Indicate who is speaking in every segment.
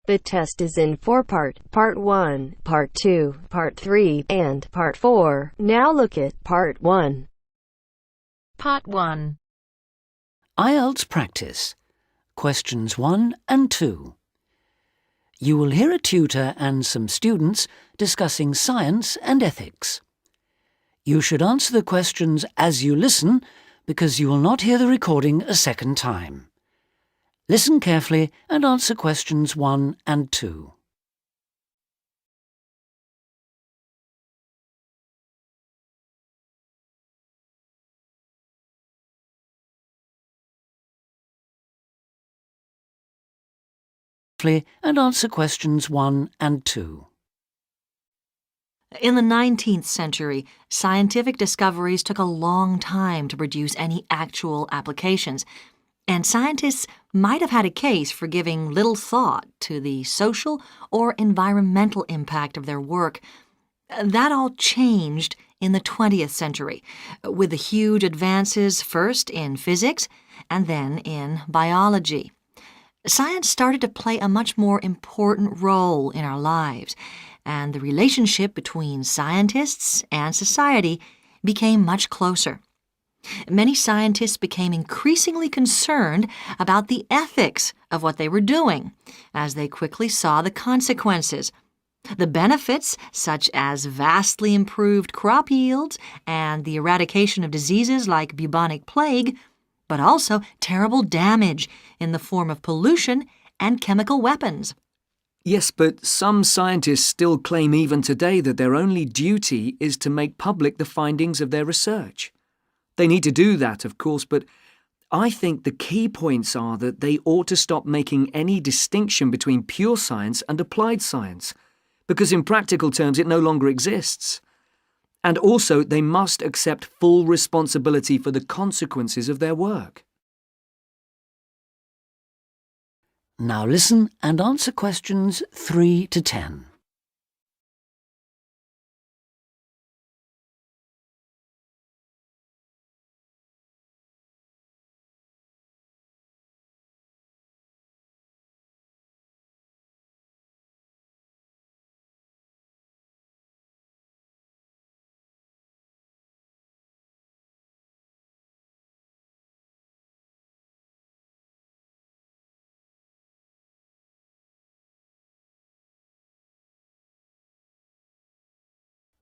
Speaker 1: The test is in 4-part, Part 1, Part 2, Part 3, and Part 4. Now look at Part 1.
Speaker 2: Part 1.
Speaker 3: Ielts practice. Questions 1 and 2. You will hear a tutor and some students discussing science and ethics. You should answer the questions as you listen because you will not hear the recording a second time. Listen carefully and answer questions 1 and 2. And answer questions 1 and 2.
Speaker 2: In the 19th century, scientific discoveries took a long time to produce any actual applications, and scientists might have had a case for giving little thought to the social or environmental impact of their work. That all changed in the 20th century, with the huge advances first in physics and then in biology. Science started to play a much more important role in our lives, and the relationship between scientists and society became much closer. Many scientists became increasingly concerned about the ethics of what they were doing, as they quickly saw the consequences. The benefits, such as vastly improved crop yields and the eradication of diseases like bubonic plague, but also terrible damage in the form of pollution and chemical weapons.
Speaker 4: Yes, but some scientists still claim even today that their only duty is to make public the findings of their research. They need to do that, of course, but I think the key points are that they ought to stop making any distinction between pure science and applied science, because in practical terms it no longer exists. And also they must accept full responsibility for the consequences of their work.
Speaker 3: Now listen and answer questions 3 to 10.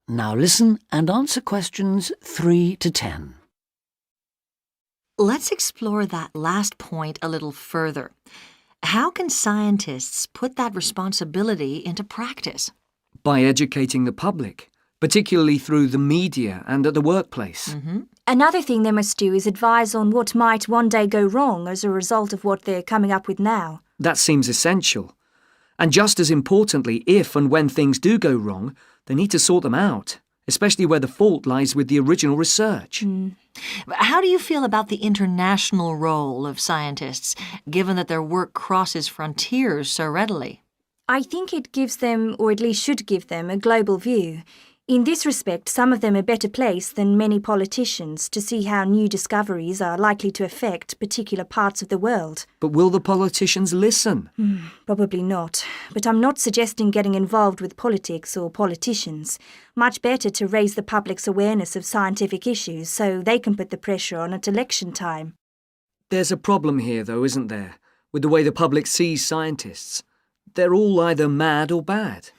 Speaker 3: Now listen and answer questions 3 to 10.
Speaker 2: Let's explore that last point a little further. How can scientists put that responsibility into practice?
Speaker 4: By educating the public, particularly through the media and at the workplace.
Speaker 5: Another thing they must do is advise on what might one day go wrong as a result of what they're coming up with now.
Speaker 4: That seems essential. And just as importantly, if and when things do go wrong, they need to sort them out, especially where the fault lies with the original research.
Speaker 2: How do you feel about the international role of scientists, given that their work crosses frontiers so readily?
Speaker 5: I think it gives them, or at least should give them, a global view. In this respect, some of them are better placed than many politicians to see how new discoveries are likely to affect particular parts of the world.
Speaker 4: But will the politicians listen?
Speaker 5: Probably not. But I'm not suggesting getting involved with politics or politicians. Much better to raise the public's awareness of scientific issues so they can put the pressure on at election time.
Speaker 4: There's a problem here, though, isn't there, with the way the public sees scientists. They're all either mad or bad.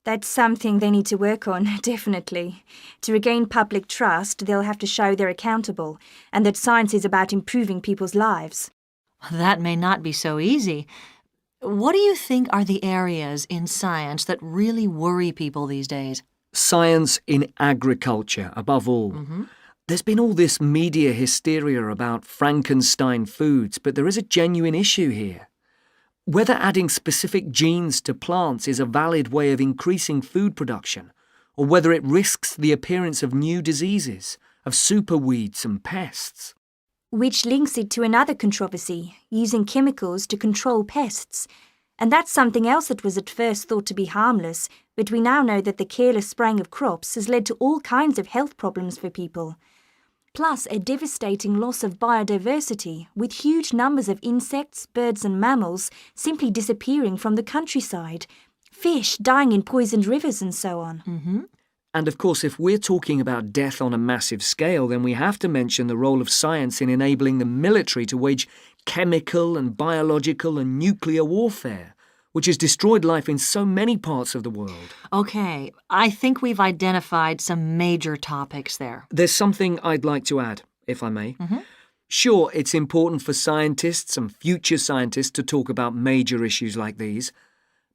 Speaker 5: That's something they need to work on, definitely. To regain public trust, they'll have to show they're accountable, and that science is about improving people's lives.
Speaker 2: That may not be so easy. What do you think are the areas in science that really worry people these days?
Speaker 4: Science in agriculture, above all. There's been all this media hysteria about Frankenstein foods, but there is a genuine issue here. Whether adding specific genes to plants is a valid way of increasing food production, or whether it risks the appearance of new diseases, of superweeds and pests.
Speaker 5: Which links it to another controversy, using chemicals to control pests. And that's something else that was at first thought to be harmless, but we now know that the careless spraying of crops has led to all kinds of health problems for people. plus a devastating loss of biodiversity, with huge numbers of insects, birds and mammals simply disappearing from the countryside, fish dying in poisoned rivers and so on.
Speaker 4: And of course, if we're talking about death on a massive scale, then we have to mention the role of science in enabling the military to wage chemical and biological and nuclear warfare, which has destroyed life in so many parts of the world.
Speaker 2: Okay, I think we've identified some major topics there.
Speaker 4: There's something I'd like to add, if I may. Sure, it's important for scientists and future scientists to talk about major issues like these,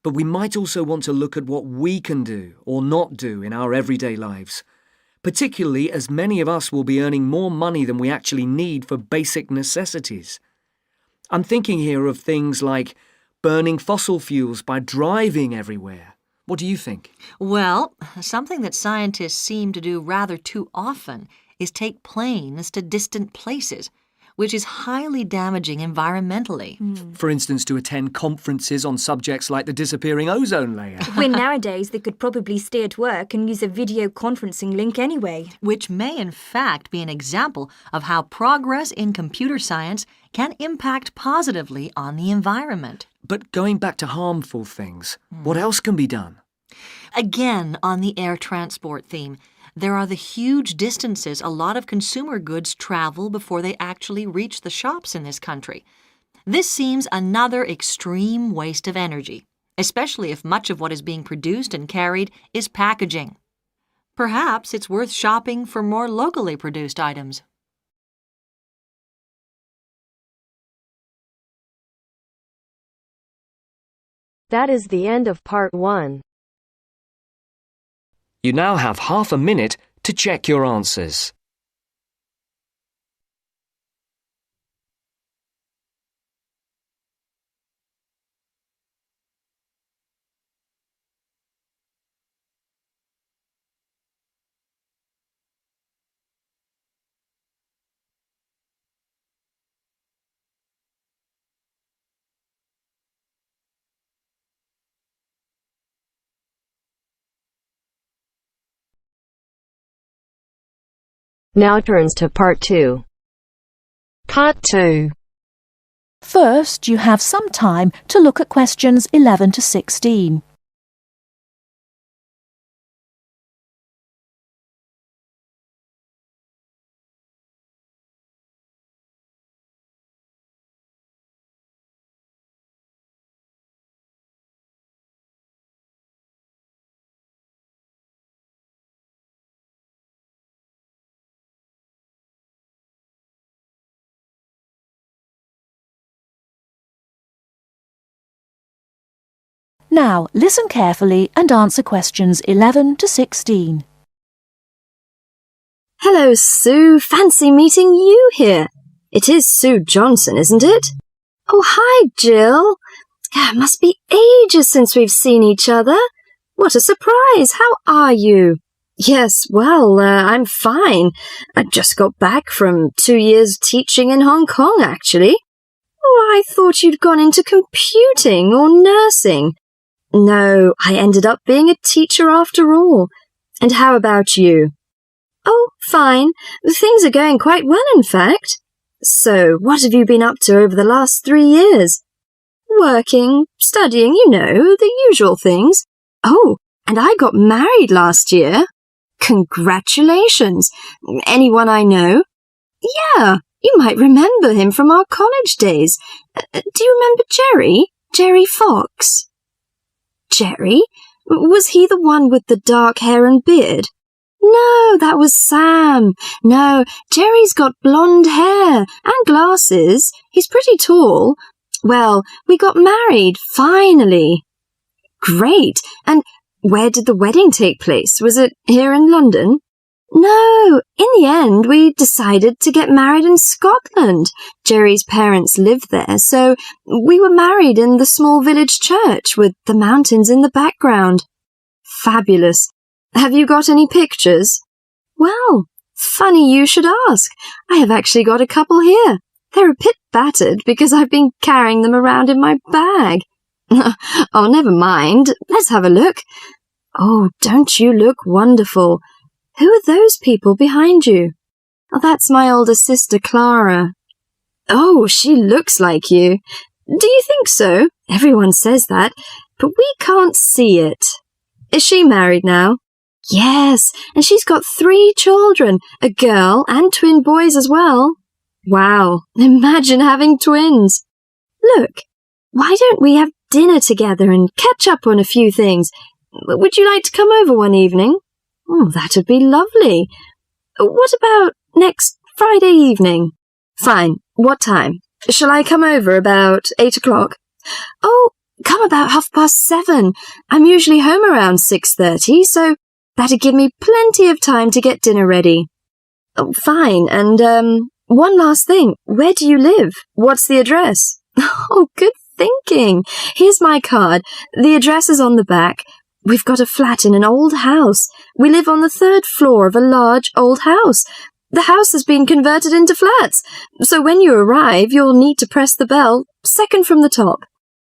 Speaker 4: but we might also want to look at what we can do or not do in our everyday lives, particularly as many of us will be earning more money than we actually need for basic necessities. I'm thinking here of things like burning fossil fuels by driving everywhere. What do you think?
Speaker 2: Well, something that scientists seem to do rather too often is take planes to distant places, which is highly damaging environmentally.
Speaker 4: For instance, to attend conferences on subjects like the disappearing ozone layer.
Speaker 5: When nowadays they could probably stay at work and use a video conferencing link anyway.
Speaker 2: Which may in fact be an example of how progress in computer science can impact positively on the environment.
Speaker 4: But going back to harmful things, what else can be done?
Speaker 2: Again, on the air transport theme, there are the huge distances a lot of consumer goods travel before they actually reach the shops in this country. This seems another extreme waste of energy, especially if much of what is being produced and carried is packaging. Perhaps it's worth shopping for more locally produced items.
Speaker 1: That is the end of part 1.
Speaker 4: You now have half a minute to check your answers.
Speaker 1: Now turns to part 2.
Speaker 6: Part 2. First, you have some time to look at questions 11 to 16. Now, listen carefully and answer questions 11 to 16.
Speaker 7: Hello, Sue. Fancy meeting you here. It is Sue Johnson, isn't it? Oh, hi, Jill. Must be ages since we've seen each other. What a surprise. How are you? Yes, well, I'm fine. I just got back from 2 years teaching in Hong Kong, actually. Oh, I thought you'd gone into computing or nursing. No, I ended up being a teacher after all. And how about you? Oh, fine. Things are going quite well, in fact. So, what have you been up to over the last 3 years? Working, studying, you know, the usual things. Oh, and I got married last year. Congratulations. Anyone I know? Yeah, you might remember him from our college days. Do you remember Jerry? Jerry Fox? Jerry? Was he the one with the dark hair and beard? No, that was Sam. No, Jerry's got blonde hair and glasses. He's pretty tall. Well, we got married, finally. Great. And where did the wedding take place? Was it here in London? No, in the end, we decided to get married in Scotland. Jerry's parents lived there, so we were married in the small village church with the mountains in the background. Fabulous. Have you got any pictures? Well, funny you should ask. I have actually got a couple here. They're a bit battered because I've been carrying them around in my bag. Oh, never mind. Let's have a look. Oh, don't you look wonderful? Who are those people behind you? Oh, that's my older sister, Clara. Oh, she looks like you. Do you think so? Everyone says that, but we can't see it. Is she married now? Yes, and she's got 3 children, a girl and twin boys as well. Wow, imagine having twins. Look, why don't we have dinner together and catch up on a few things? Would you like to come over one evening? Oh, that would be lovely. What about next Friday evening? Fine. What time? Shall I come over about 8 o'clock? Oh, come about 7:30. I'm usually home around 6:30, so that'd give me plenty of time to get dinner ready. Oh, fine. And, one last thing. Where do you live? What's the address? Oh, good thinking. Here's my card. The address is on the back. We've got a flat in an old house. We live on the 3rd floor of a large old house. The house has been converted into flats, so when you arrive, you'll need to press the bell, second from the top.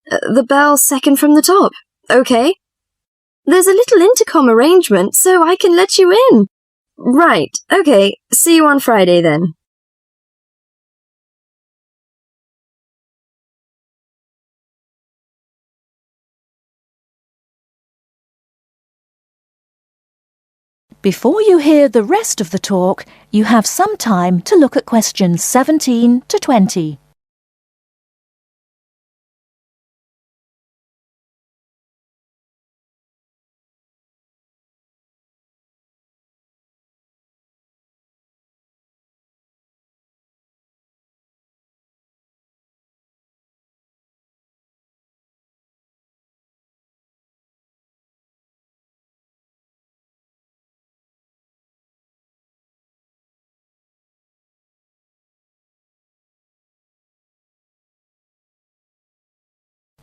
Speaker 7: The bell second from the top. Okay? There's a little intercom arrangement, so I can let you in. Right. Okay. See you on Friday, then.
Speaker 6: Before you hear the rest of the talk, you have some time to look at questions 17 to 20.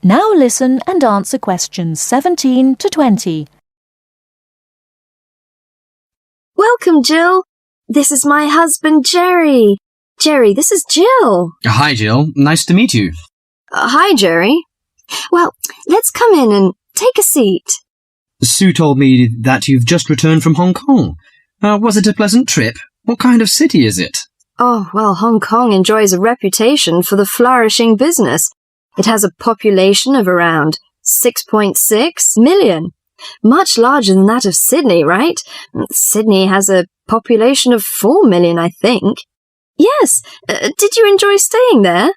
Speaker 6: Now listen and answer questions 17 to 20.
Speaker 7: Welcome, Jill. This is my husband, Jerry. Jerry, this is Jill.
Speaker 8: Hi, Jill. Nice to meet you.
Speaker 7: Hi, Jerry. Well, let's come in and take a seat.
Speaker 8: Sue told me that you've just returned from Hong Kong. Was it a pleasant trip? What kind of city is it?
Speaker 7: Oh, well, Hong Kong enjoys a reputation for the flourishing business. It has a population of around 6.6 million. Much larger than that of Sydney, right? Sydney has a population of 4 million, I think. Yes. Did you enjoy staying there?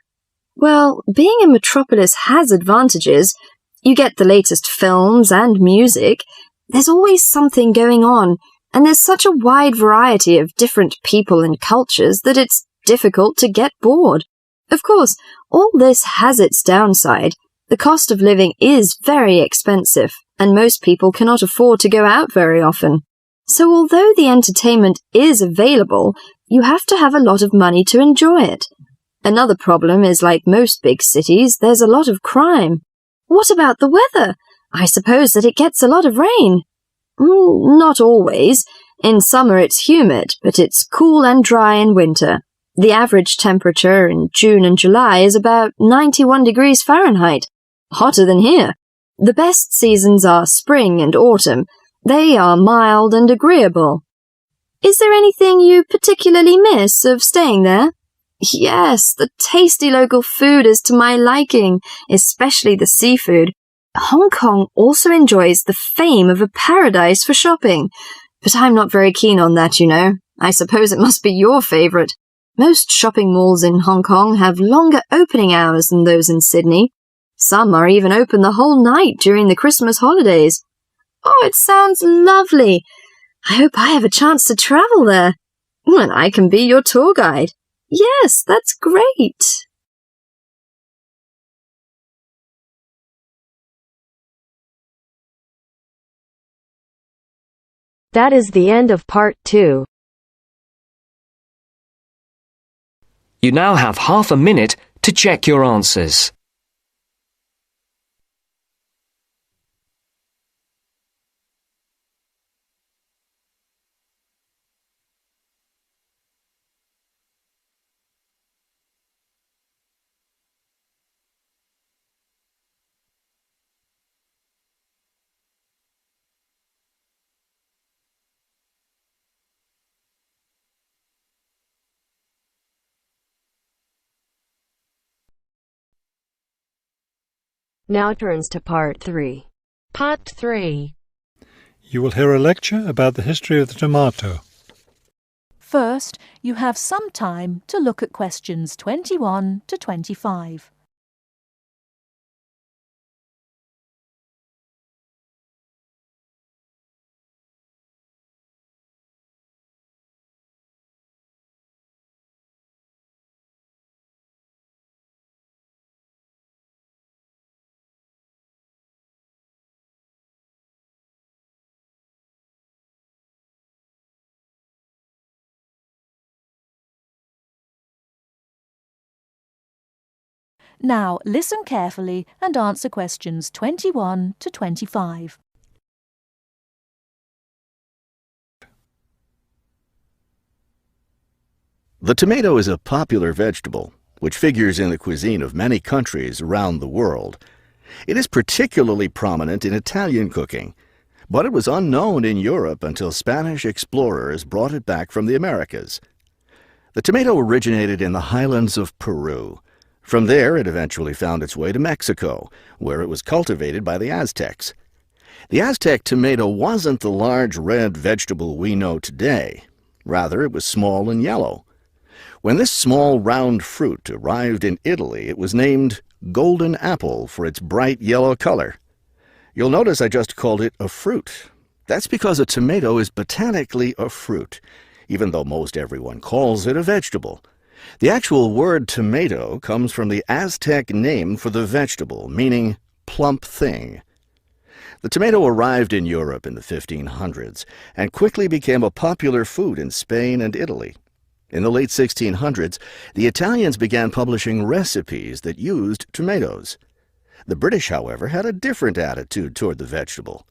Speaker 7: Well, being a metropolis has advantages. You get the latest films and music. There's always something going on, and there's such a wide variety of different people and cultures that it's difficult to get bored. Of course, all this has its downside. The cost of living is very expensive, and most people cannot afford to go out very often. So although the entertainment is available, you have to have a lot of money to enjoy it. Another problem is, like most big cities, there's a lot of crime. What about the weather? I suppose that it gets a lot of rain. Not always. In summer it's humid, but it's cool and dry in winter. The average temperature in June and July is about 91 degrees Fahrenheit. Hotter than here. The best seasons are spring and autumn. They are mild and agreeable. Is there anything you particularly miss of staying there? Yes, the tasty local food is to my liking, especially the seafood. Hong Kong also enjoys the fame of a paradise for shopping, but I'm not very keen on that, you know. I suppose it must be your favourite. Most shopping malls in Hong Kong have longer opening hours than those in Sydney. Some are even open the whole night during the Christmas holidays. Oh, it sounds lovely. I hope I have a chance to travel there. And I can be your tour guide. Yes, that's great.
Speaker 1: That is the end of part 2.
Speaker 4: You now have half a minute to check your answers.
Speaker 1: Now turns to Part 3.
Speaker 6: Part 3.
Speaker 9: You will hear a lecture about the history of the tomato.
Speaker 6: First, you have some time to look at questions 21 to 25. Now, listen carefully and answer questions 21 to 25.
Speaker 10: The tomato is a popular vegetable, which figures in the cuisine of many countries around the world. It is particularly prominent in Italian cooking, but it was unknown in Europe until Spanish explorers brought it back from the Americas. The tomato originated in the highlands of Peru. From there, it eventually found its way to Mexico, where it was cultivated by the Aztecs. The Aztec tomato wasn't the large red vegetable we know today. Rather, it was small and yellow. When this small round fruit arrived in Italy, it was named golden apple for its bright yellow color. You'll notice I just called it a fruit. That's because a tomato is botanically a fruit, even though most everyone calls it a vegetable. The actual word tomato comes from the Aztec name for the vegetable, meaning plump thing. The tomato arrived in Europe in the 1500s and quickly became a popular food in Spain and Italy. In the late 1600s, the Italians began publishing recipes that used tomatoes. The British, however, had a different attitude toward the vegetable.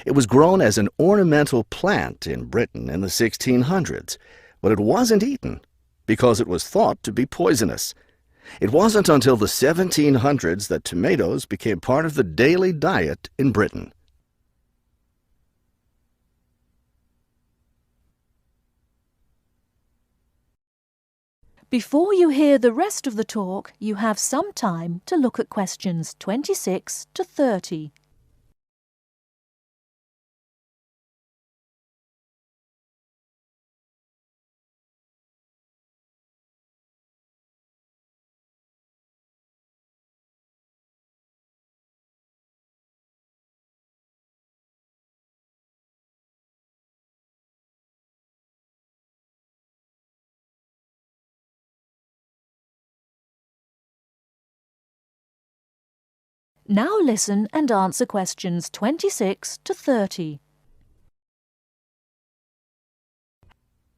Speaker 10: It was grown as an ornamental plant in Britain in the 1600s, but it wasn't eaten because it was thought to be poisonous. It wasn't until the 1700s that tomatoes became part of the daily diet in Britain.
Speaker 6: Before you hear the rest of the talk, you have some time to look at questions 26 to 30. Now listen and answer questions 26 to 30.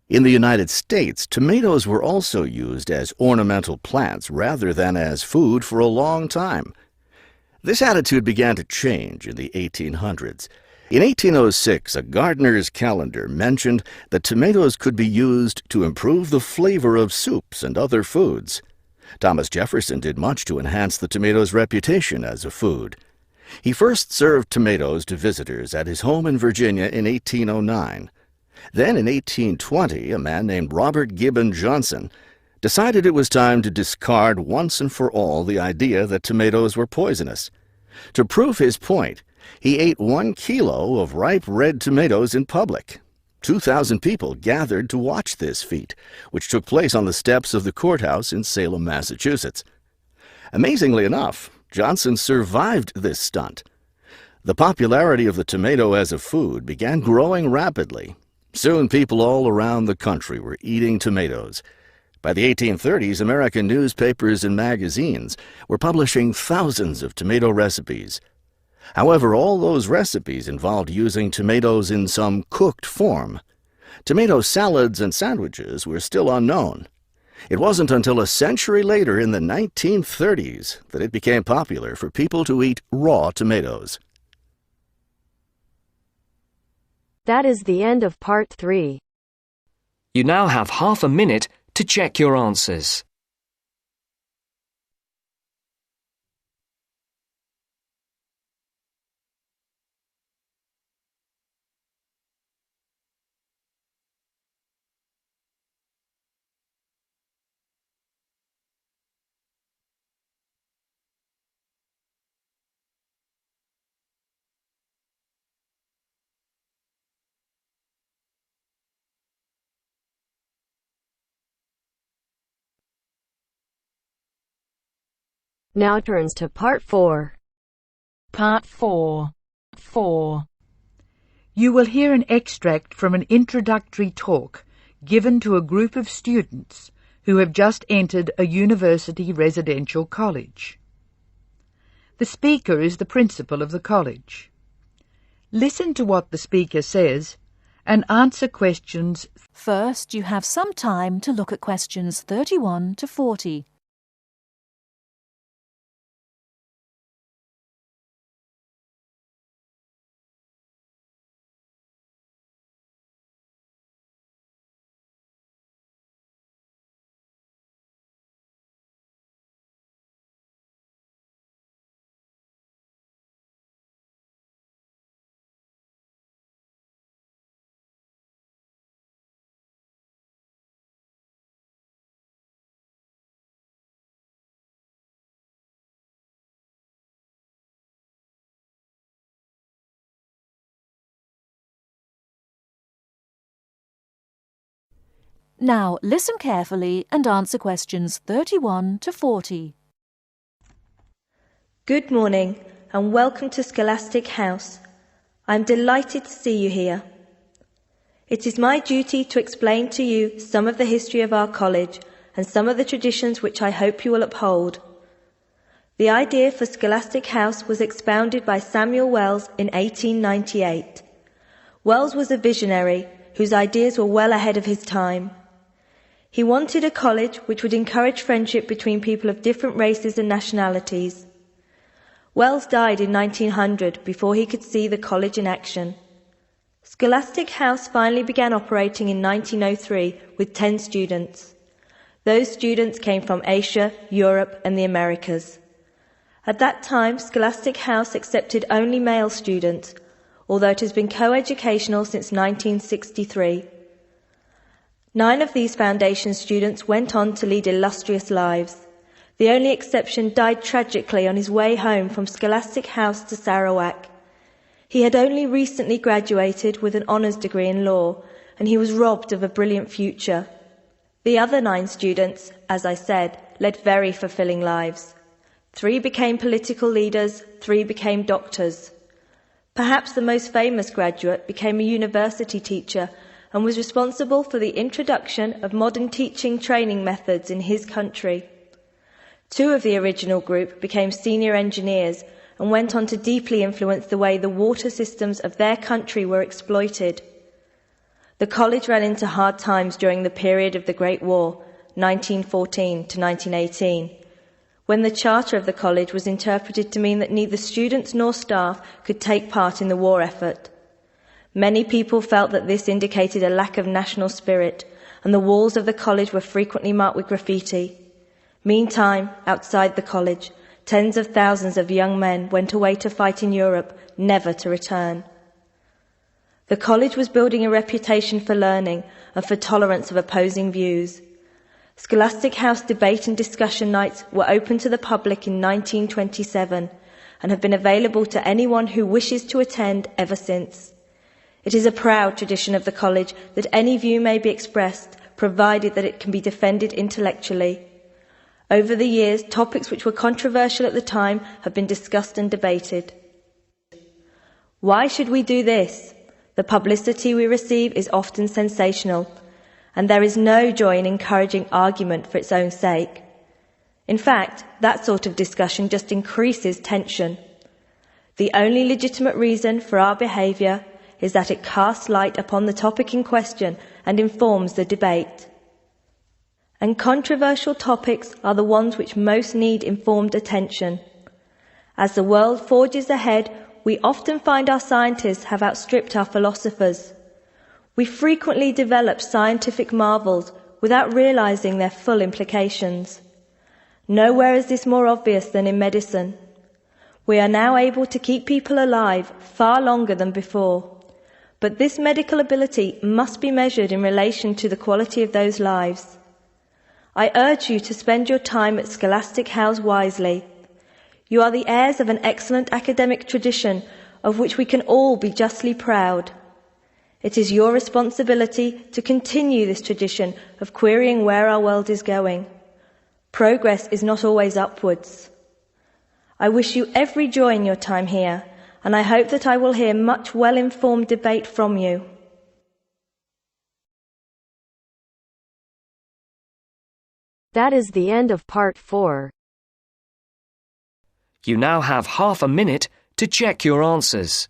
Speaker 10: In the United States, tomatoes were also used as ornamental plants rather than as food for a long time. This attitude began to change in the 1800s. In 1806, a gardener's calendar mentioned that tomatoes could be used to improve the flavor of soups and other foods. Thomas Jefferson did much to enhance the tomato's reputation as a food. He first served tomatoes to visitors at his home in Virginia in 1809. Then in 1820, a man named Robert Gibbon Johnson decided it was time to discard once and for all the idea that tomatoes were poisonous. To prove his point, he ate 1 kilo of ripe red tomatoes in public. 2,000 people gathered to watch this feat, which took place on the steps of the courthouse in Salem, Massachusetts. Amazingly enough, Johnson survived this stunt. The popularity of the tomato as a food began growing rapidly. Soon people all around the country were eating tomatoes. By the 1830s, American newspapers and magazines were publishing thousands of tomato recipes. However, all those recipes involved using tomatoes in some cooked form. Tomato salads and sandwiches were still unknown. It wasn't until a century later, in the 1930s, that it became popular for people to eat raw tomatoes.
Speaker 1: That is the end of Part 3.
Speaker 4: You now have half a minute to check your answers.
Speaker 1: Now turns to Part 4.
Speaker 11: Part 4. 4. You will hear an extract from an introductory talk given to a group of students who have just entered a university residential college. The speaker is the principal of the college. Listen to what the speaker says and answer questions.
Speaker 6: First, you have some time to look at questions 31 to 40. Now listen carefully and answer questions 31 to 40.
Speaker 12: Good morning and welcome to Scholastic House. I am delighted to see you here. It is my duty to explain to you some of the history of our college and some of the traditions which I hope you will uphold. The idea for Scholastic House was expounded by Samuel Wells in 1898. Wells was a visionary whose ideas were well ahead of his time. He wanted a college which would encourage friendship between people of different races and nationalities. Wells died in 1900 before he could see the college in action. Scholastic House finally began operating in 1903 with 10 students. Those students came from Asia, Europe and the Americas. At that time, Scholastic House accepted only male students, although it has been co-educational since 1963. 9 of these foundation students went on to lead illustrious lives. The only exception died tragically on his way home from Scholastic House to Sarawak. He had only recently graduated with an honours degree in law, and he was robbed of a brilliant future. The other 9 students, as I said, led very fulfilling lives. 3 became political leaders, 3 became doctors. Perhaps the most famous graduate became a university teacher and was responsible for the introduction of modern teaching training methods in his country. 2 of the original group became senior engineers and went on to deeply influence the way the water systems of their country were exploited. The college ran into hard times during the period of the Great War, 1914 to 1918, when the charter of the college was interpreted to mean that neither students nor staff could take part in the war effort. Many people felt that this indicated a lack of national spirit, and the walls of the college were frequently marked with graffiti. Meantime, outside the college, tens of thousands of young men went away to fight in Europe, never to return. The college was building a reputation for learning and for tolerance of opposing views. Scholastic House debate and discussion nights were open to the public in 1927 and have been available to anyone who wishes to attend ever since. It is a proud tradition of the college that any view may be expressed, provided that it can be defended intellectually. Over the years, topics which were controversial at the time have been discussed and debated. Why should we do this? The publicity we receive is often sensational, and there is no joy in encouraging argument for its own sake. In fact, that sort of discussion just increases tension. The only legitimate reason for our behaviour is that it casts light upon the topic in question and informs the debate. And controversial topics are the ones which most need informed attention. As the world forges ahead, we often find our scientists have outstripped our philosophers. We frequently develop scientific marvels without realizing their full implications. Nowhere is this more obvious than in medicine. We are now able to keep people alive far longer than before. But this medical ability must be measured in relation to the quality of those lives. I urge you to spend your time at Scholastic House wisely. You are the heirs of an excellent academic tradition of which we can all be justly proud. It is your responsibility to continue this tradition of querying where our world is going. Progress is not always upwards. I wish you every joy in your time here, and I hope that I will hear much well-informed debate from you.
Speaker 1: That is the end of part 4.
Speaker 4: You now have half a minute to check your answers.